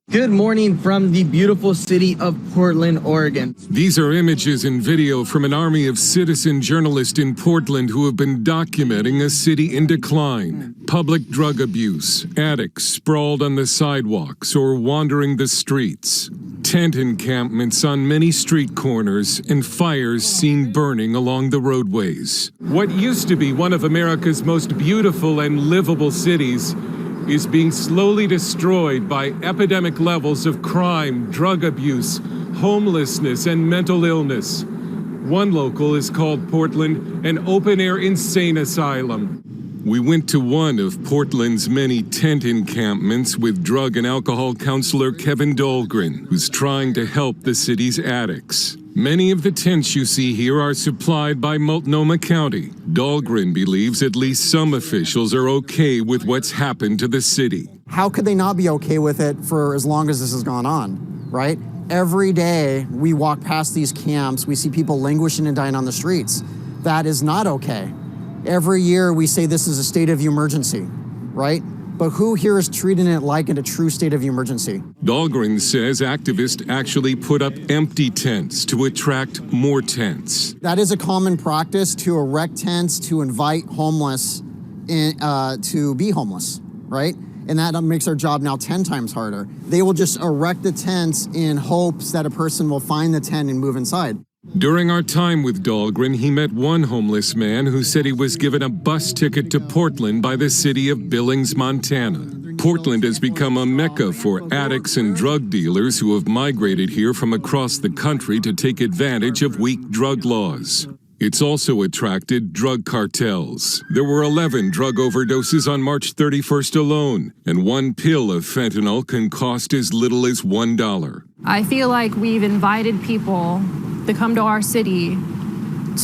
Good morning from the beautiful city of Portland, Oregon. These are images and video from an army of citizen journalists in Portland who have been documenting a city in decline. Public drug abuse, addicts sprawled on the sidewalks or wandering the streets, tent encampments on many street corners, and fires seen burning along the roadways. What used to be one of America's most beautiful and livable cities is being slowly destroyed by epidemic levels of crime, drug abuse, homelessness, and mental illness. One local is called Portland an open-air insane asylum. We went to one of Portland's many tent encampments with drug and alcohol counselor Kevin Dahlgren, who's trying to help the city's addicts. Many of the tents you see here are supplied by Multnomah County. Dahlgren believes at least some officials are okay with what's happened to the city. How could they not be okay with it for as long as this has gone on, right? Every day we walk past these camps, we see people languishing and dying on the streets. That is not okay. Every year we say this is a state of emergency, right? But who here is treating it like a true state of emergency? Dahlgren says activists actually put up empty tents to attract more tents. That is a common practice, to erect tents to invite homeless to be homeless, right? And that makes our job now 10 times harder. They will just erect the tents in hopes that a person will find the tent and move inside. During our time with Dahlgren, he met one homeless man who said he was given a bus ticket to Portland by the city of Billings, Montana. Portland has become a mecca for addicts and drug dealers who have migrated here from across the country to take advantage of weak drug laws. It's also attracted drug cartels. There were 11 drug overdoses on March 31st alone, and one pill of fentanyl can cost as little as $1. I feel like we've invited people to come to our city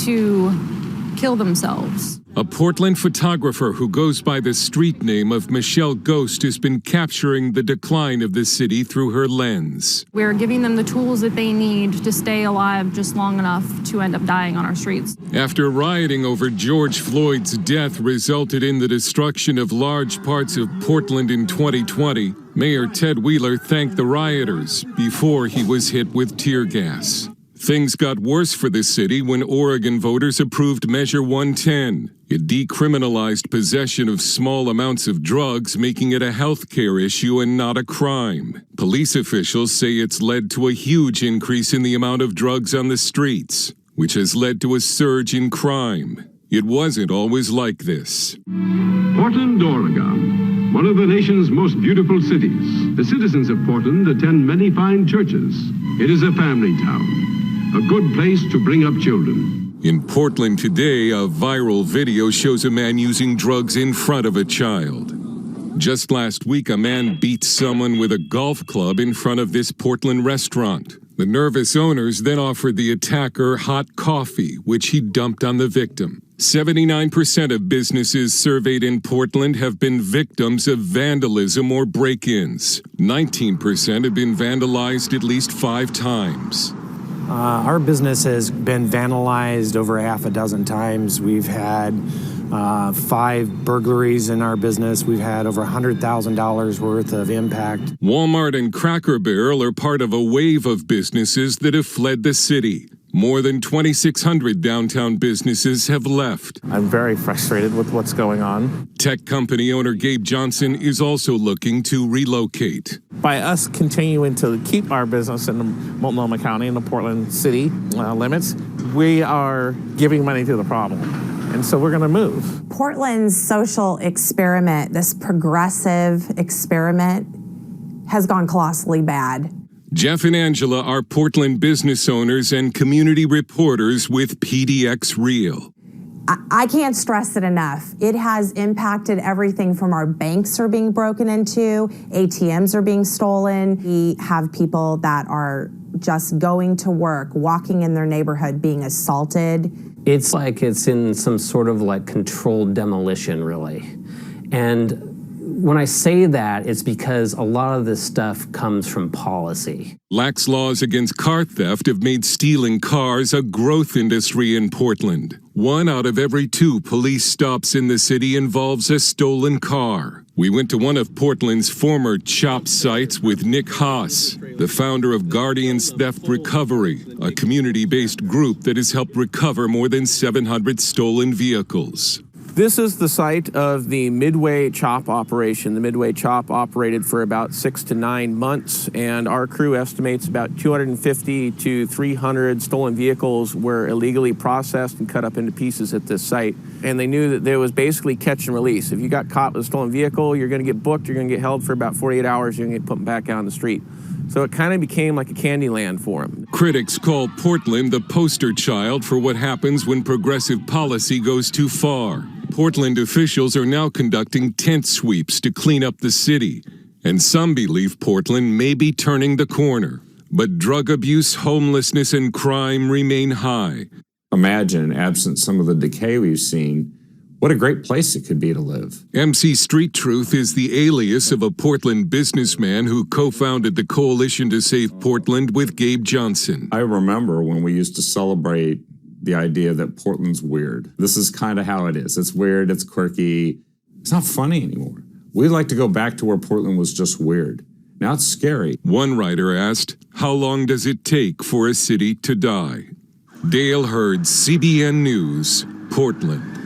to kill themselves. A Portland photographer who goes by the street name of Michelle Ghost has been capturing the decline of the city through her lens. We're giving them the tools that they need to stay alive just long enough to end up dying on our streets. After rioting over George Floyd's death resulted in the destruction of large parts of Portland in 2020, Mayor Ted Wheeler thanked the rioters before he was hit with tear gas. Things got worse for the city when Oregon voters approved Measure 110. It decriminalized possession of small amounts of drugs, making it a health care issue and not a crime. Police officials say it's led to a huge increase in the amount of drugs on the streets, which has led to a surge in crime. It wasn't always like this. Portland, Oregon, one of the nation's most beautiful cities. The citizens of Portland attend many fine churches. It is a family town. A good place to bring up children. In Portland today, a viral video shows a man using drugs in front of a child. Just last week, a man beat someone with a golf club in front of this Portland restaurant. The nervous owners then offered the attacker hot coffee, which he dumped on the victim. 79% of businesses surveyed in Portland have been victims of vandalism or break-ins. 19% have been vandalized at least 5 times. Our business has been vandalized over half a dozen times. We've had 5 burglaries in our business. We've had over $100,000 worth of impact. Walmart and Cracker Barrel are part of a wave of businesses that have fled the city. More than 2,600 downtown businesses have left. I'm very frustrated with what's going on. Tech company owner Gabe Johnson is also looking to relocate. By us continuing to keep our business in the Multnomah County and the Portland city limits, we are giving money to the problem. And so we're going to move. Portland's social experiment, this progressive experiment, has gone colossally bad. Jeff and Angela are Portland business owners and community reporters with PDX Real. I can't stress it enough. It has impacted everything from our banks are being broken into, ATMs are being stolen. We have people that are just going to work, walking in their neighborhood, being assaulted. It's like it's in some sort of like controlled demolition, really. And when I say that, it's because a lot of this stuff comes from policy. Lax laws against car theft have made stealing cars a growth industry in Portland. 1 out of every 2 police stops in the city involves a stolen car. We went to one of Portland's former CHOP sites with Nick Haas, the founder of Guardians Theft Recovery, a community-based group that has helped recover more than 700 stolen vehicles. This is the site of the Midway CHOP operation. The Midway CHOP operated for about 6 to 9 months, and our crew estimates about 250 to 300 stolen vehicles were illegally processed and cut up into pieces at this site. And they knew that there was basically catch and release. If you got caught with a stolen vehicle, you're going to get booked, you're going to get held for about 48 hours, you're going to get put back out on the street. So it kind of became like a candy land for them. Critics call Portland the poster child for what happens when progressive policy goes too far. Portland officials are now conducting tent sweeps to clean up the city, and some believe Portland may be turning the corner. But drug abuse, homelessness, and crime remain high. Imagine, absent some of the decay we've seen, what a great place it could be to live. MC Street Truth is the alias of a Portland businessman who co-founded the Coalition to Save Portland with Gabe Johnson. I remember when we used to celebrate the idea that Portland's weird. This is kind of how it is. It's weird, it's quirky. It's not funny anymore. We'd like to go back to where Portland was just weird. Now it's scary. One writer asked, how long does it take for a city to die? Dale Hurd, CBN News, Portland.